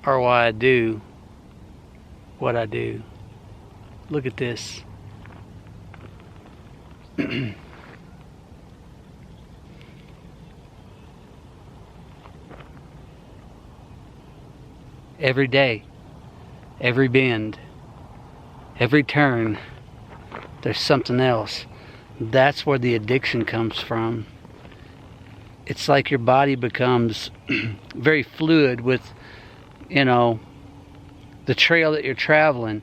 are why I do what I do. Look at this. Every day, every bend, every turn, there's something else. That's where the addiction comes from. It's like your body becomes very fluid with, you know, the trail that you're traveling.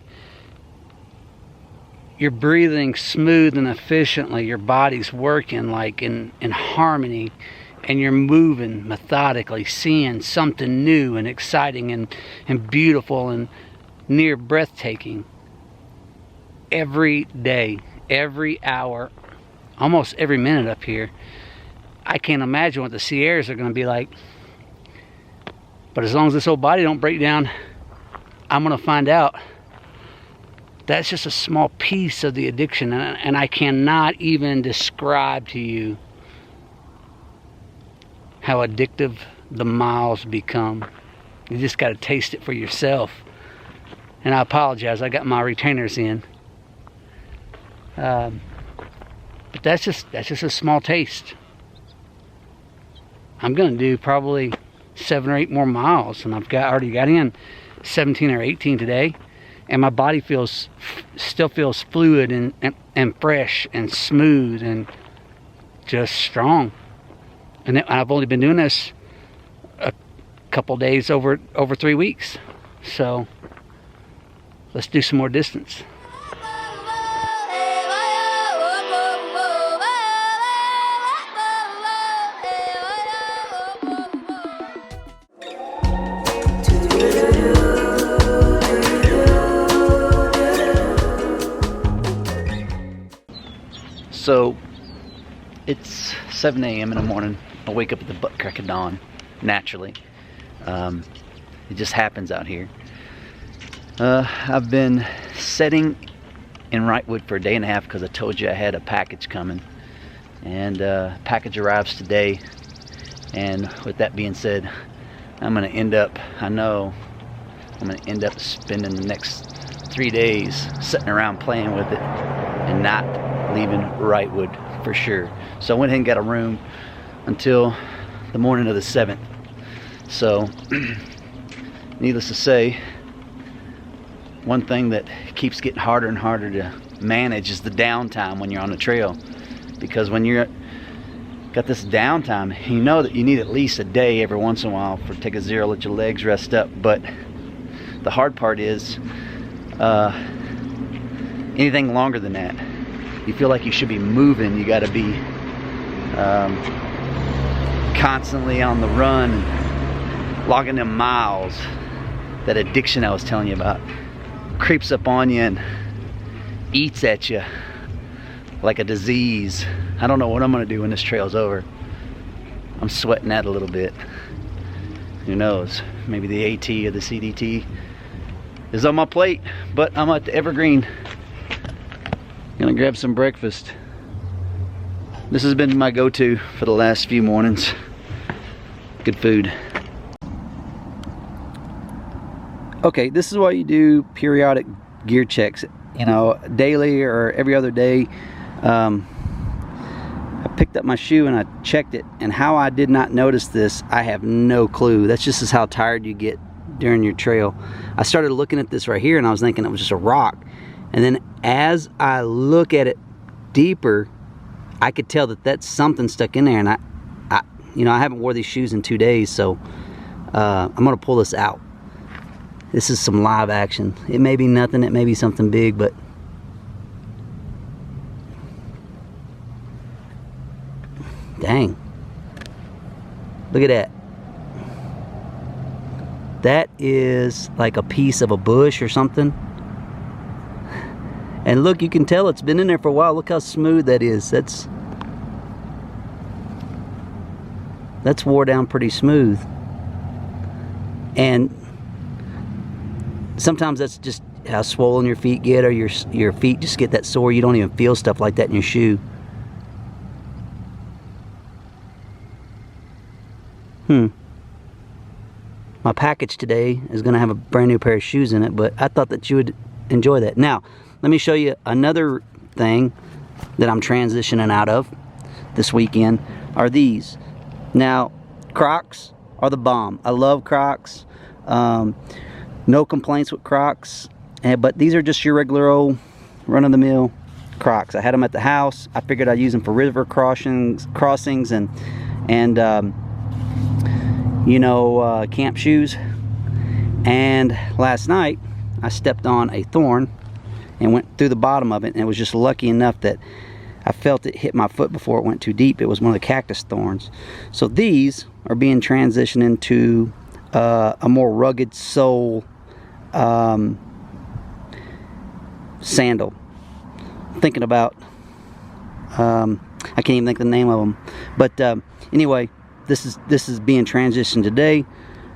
You're breathing smooth and efficiently. Your body's working like in harmony. And you're moving methodically, seeing something new and exciting and beautiful and near breathtaking. Every day, every hour, almost every minute up here. I can't imagine what the Sierras are going to be like. But as long as this old body don't break down, I'm going to find out. That's just a small piece of the addiction, and I cannot even describe to you how addictive the miles become. You just got to taste it for yourself. And I apologize, I got my retainers in. But that's just a small taste. I'm gonna do probably 7 or 8 more miles, and I've already got in 17 or 18 today, and my body still feels fluid and fresh and smooth and just strong. And I've only been doing this a couple days over 3 weeks. So let's do some more distance. So it's 7 a.m. in the morning. I wake up at the butt crack of dawn, naturally. It just happens out here. I've been sitting in Wrightwood for a day and a half because I told you I had a package coming. And package arrives today. And with that being said, I'm going to end up spending the next 3 days sitting around playing with it and not leaving Wrightwood for sure. So I went ahead and got a room until the morning of the 7th. So needless to say, one thing that keeps getting harder and harder to manage is the downtime when you're on the trail. Because when you're got this downtime, you know that you need at least a day every once in a while for take a zero, let your legs rest up. But the hard part is anything longer than that, you feel like you should be moving. You got to be constantly on the run, logging them miles. That addiction I was telling you about creeps up on you and eats at you like a disease. I don't know what I'm gonna do when this trail's over. I'm sweating that a little bit. Who knows? Maybe the AT or the CDT is on my plate, but I'm at the Evergreen. Gonna grab some breakfast. This has been my go-to for the last few mornings. Good food. Okay, this is why you do periodic gear checks, you know, daily or every other day. I picked up my shoe and I checked it, and how I did not notice this, I have no clue. That's just how tired you get during your trail. I started looking at this right here and I was thinking it was just a rock, and then as I look at it deeper, I could tell that that's something stuck in there. And I you know, I haven't wore these shoes in 2 days, so I'm gonna pull this out. This is some live action. It may be nothing, it may be something big, but dang. Look at that. That is like a piece of a bush or something. And look, you can tell it's been in there for a while. Look how smooth that is. That's wore down pretty smooth. And sometimes that's just how swollen your feet get, or your feet just get that sore. You don't even feel stuff like that in your shoe. my package today is going to have a brand new pair of shoes in it, but I thought that you would enjoy that. Now, let me show you another thing that I'm transitioning out of this weekend are these. Now, Crocs are the bomb. I love Crocs. No complaints with Crocs, but these are just your regular old run-of-the-mill Crocs. I had them at the house. I figured I'd use them for river crossings and you know, camp shoes. And last night I stepped on a thorn and went through the bottom of it, and it was just lucky enough that I felt it hit my foot before it went too deep. It was one of the cactus thorns. So these are being transitioned into a more rugged sole sandal. Thinking about, I can't even think of the name of them, but anyway, this is being transitioned today.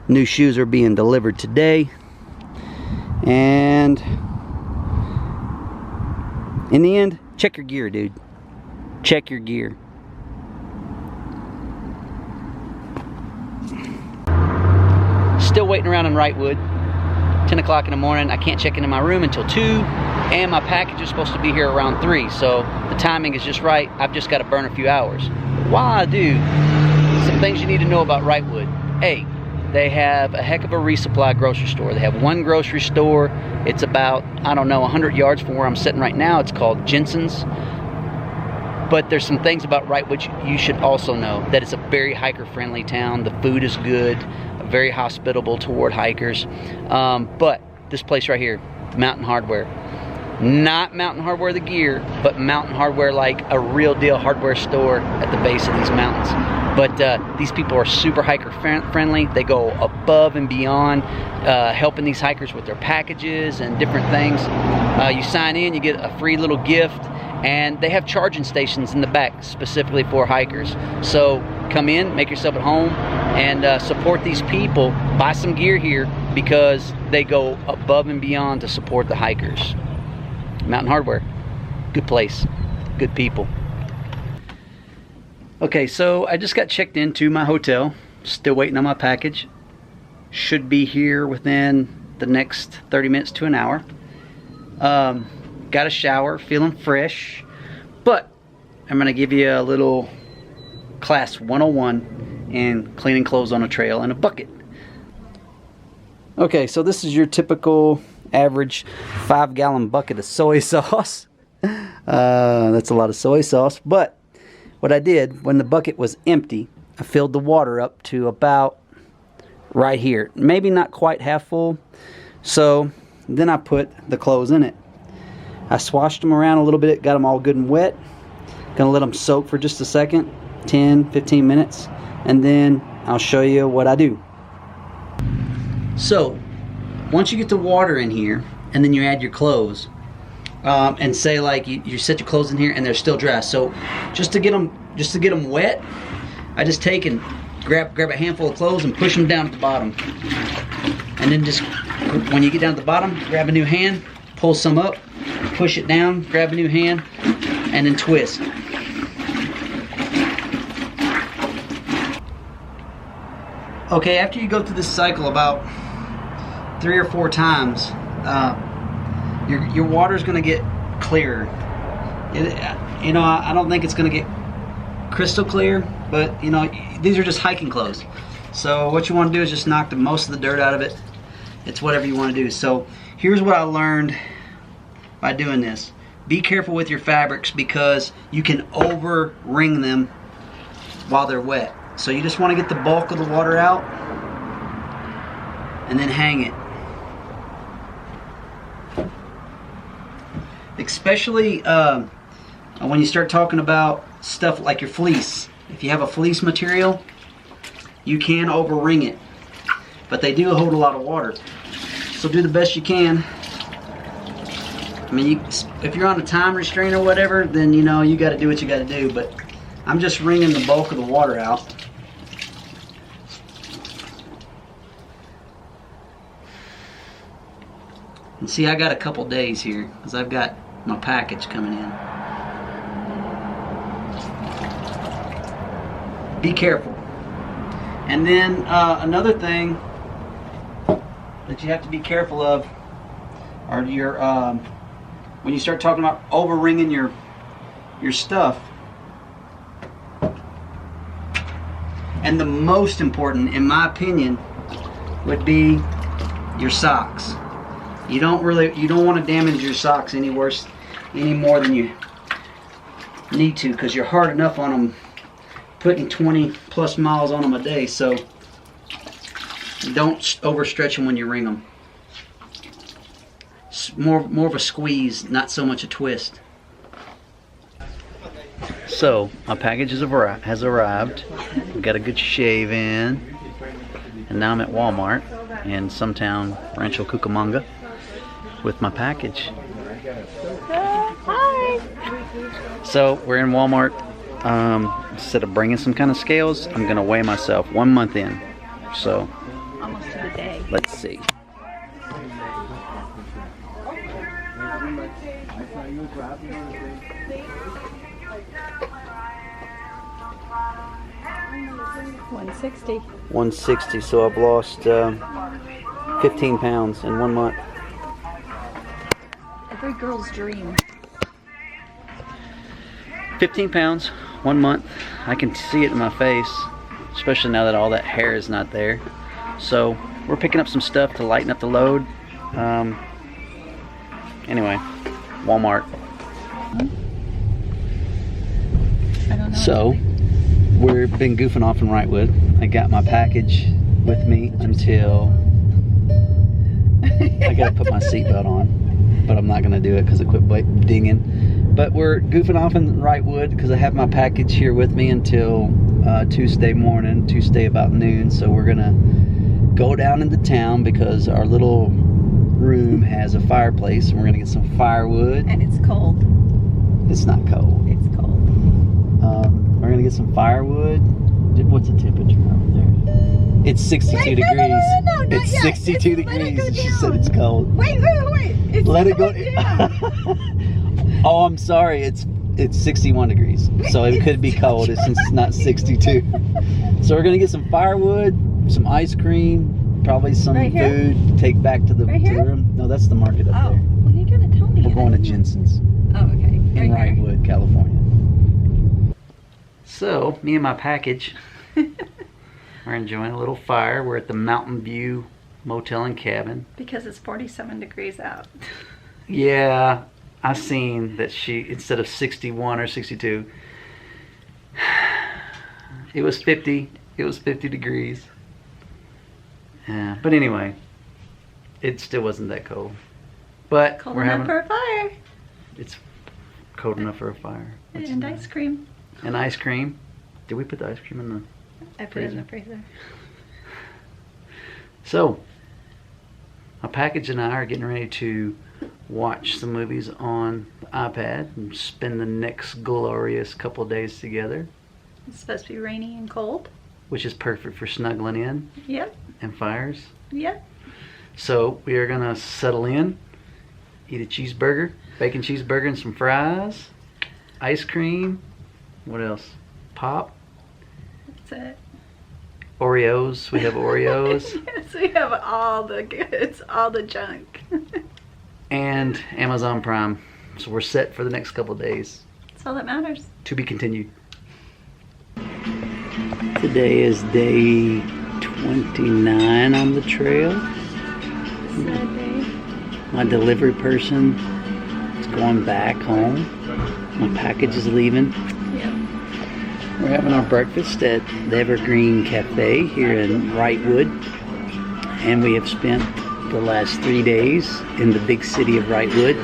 New shoes are being delivered today, and in the end, check your gear, dude. Check your gear. Still waiting around in Wrightwood. 10 o'clock in the morning. I can't check into my room until 2, and my package is supposed to be here around 3, so the timing is just right. I've just got to burn a few hours. While I do, some things you need to know about Wrightwood. A, they have a heck of a resupply grocery store. They have one grocery store. It's about, I don't know, 100 yards from where I'm sitting right now. It's called Jensen's. But there's some things about Wrightwood you should also know. That it's a very hiker-friendly town. The food is good, very hospitable toward hikers. But this place right here, Mountain Hardware. Not Mountain Hardware the gear, but Mountain Hardware like a real deal hardware store at the base of these mountains. But these people are super hiker friendly. They go above and beyond helping these hikers with their packages and different things. You sign in, you get a free little gift, and they have charging stations in the back specifically for hikers. So come in, make yourself at home, and support these people. Buy some gear here because they go above and beyond to support the hikers. Mountain Hardware, good place, good people. Okay, so I just got checked into my hotel. Still waiting on my package. Should be here within the next 30 minutes to an hour. Got a shower, feeling fresh, but I'm gonna give you a little class 101 in cleaning clothes on a trail in a bucket. Okay, so this is your typical average 5-gallon bucket of soy sauce. That's a lot of soy sauce, but what I did when the bucket was empty, I filled the water up to about right here, maybe not quite half full. So then I put the clothes in it. I swashed them around a little bit, got them all good and wet. Gonna let them soak for just a second, 10-15 minutes, and then I'll show you what I do. So once you get the water in here and then you add your clothes, and say like you set your clothes in here and they're still dry, so just to get them wet, I just take and grab a handful of clothes and push them down at the bottom, and then just when you get down at the bottom, grab a new hand, pull some up, push it down, grab a new hand, and then twist. Okay, after you go through this cycle about 3 or 4 times, your water's gonna get clearer. You know, I don't think it's gonna get crystal clear, but you know, these are just hiking clothes. So what you want to do is just knock most of the dirt out of it. It's whatever you want to do. So here's what I learned by doing this. Be careful with your fabrics because you can over wring them while they're wet. So you just want to get the bulk of the water out and then hang it. Especially when you start talking about stuff like your fleece. If you have a fleece material, you can over wring it, but they do hold a lot of water. So do the best you can. I mean, if you're on a time restraint or whatever, then you know you got to do what you got to do. But I'm just wringing the bulk of the water out. And see, I got a couple days here because I've got my package coming in. Be careful. And then another thing that you have to be careful of are your when you start talking about over-ringing your stuff. And the most important, in my opinion, would be your socks. You don't want to damage your socks any more than you need to, because you're hard enough on them, putting 20 plus miles on them a day. So don't overstretch them when you ring them. It's more of a squeeze, not so much a twist. So my package has arrived. We got a good shave in, and now I'm at Walmart in some town, Rancho Cucamonga, with my package. Hi. So we're in Walmart. Instead of bringing some kind of scales, I'm gonna weigh myself 1 month in. So Almost to the day. let's see. $160. 160. So I've lost 15 pounds in 1 month. Every girl's dream. 15 pounds, 1 month. I can see it in my face, especially now that all that hair is not there. So we're picking up some stuff to lighten up the load. Anyway, Walmart. I don't know. So we've been goofing off in Wrightwood. I got my package with me until I gotta put my seatbelt on, but I'm not gonna do it because it quit dinging. But we're goofing off in Wrightwood because I have my package here with me until Tuesday morning, Tuesday about noon. So we're gonna go down into town because our little room has a fireplace, and we're gonna get some firewood. And it's cold. It's not cold. It's cold. We're gonna get some firewood. What's the temperature over there? It's 62 Wait, degrees. no, not It's yet. 62 Let it degrees. go And she down. said it's cold. Wait. It's Let it go. down. Oh, I'm sorry. It's 61 degrees. So it could be cold since it's not 62. So we're gonna get some firewood, some ice cream, probably some Right here? food to take back to the Right here? room. No, that's the market up Oh, there. well, you're gonna tell me. We're going to Jensen's Oh, okay. in Right here. Wrightwood, California. So me and my package, we're enjoying a little fire. We're at the Mountain View Motel and Cabin. Because it's 47 degrees out. Yeah, I seen that she, instead of 61 or 62, it was 50. It was 50 degrees. Yeah, but anyway, it still wasn't that cold. But Cold we're enough having, for a fire. it's cold enough for a fire. What's And in ice cream. there? And ice cream. Did we put the ice cream in the... I put it in the freezer. So, my package and I are getting ready to watch some movies on the iPad and spend the next glorious couple of days together, It's supposed to be rainy and cold. which is perfect for snuggling in Yep. and fires. Yep. So we are gonna settle in, eat a cheeseburger, bacon cheeseburger and some fries, ice cream, what else? Pop, That's it. Oreos, we have Oreos, Yes, we have all the goods, all the junk. and Amazon Prime. So we're set for the next couple of days. That's all that matters. To be continued. Today is day 29 on the trail. Sad day. My delivery person is going back home. My package is leaving. Yep. We're having our breakfast at the Evergreen Cafe here in Wrightwood. And we have spent the last 3 days in the big city of Wrightwood.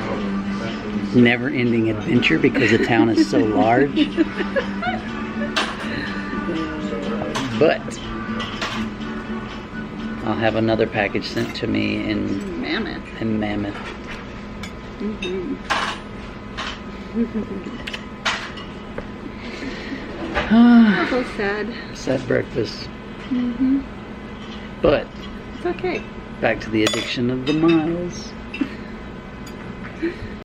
Never-ending adventure because the town is so large. But I'll have another package sent to me in Mammoth. Mammoth. So sad. Sad breakfast. But It's okay. back to the addiction of the miles.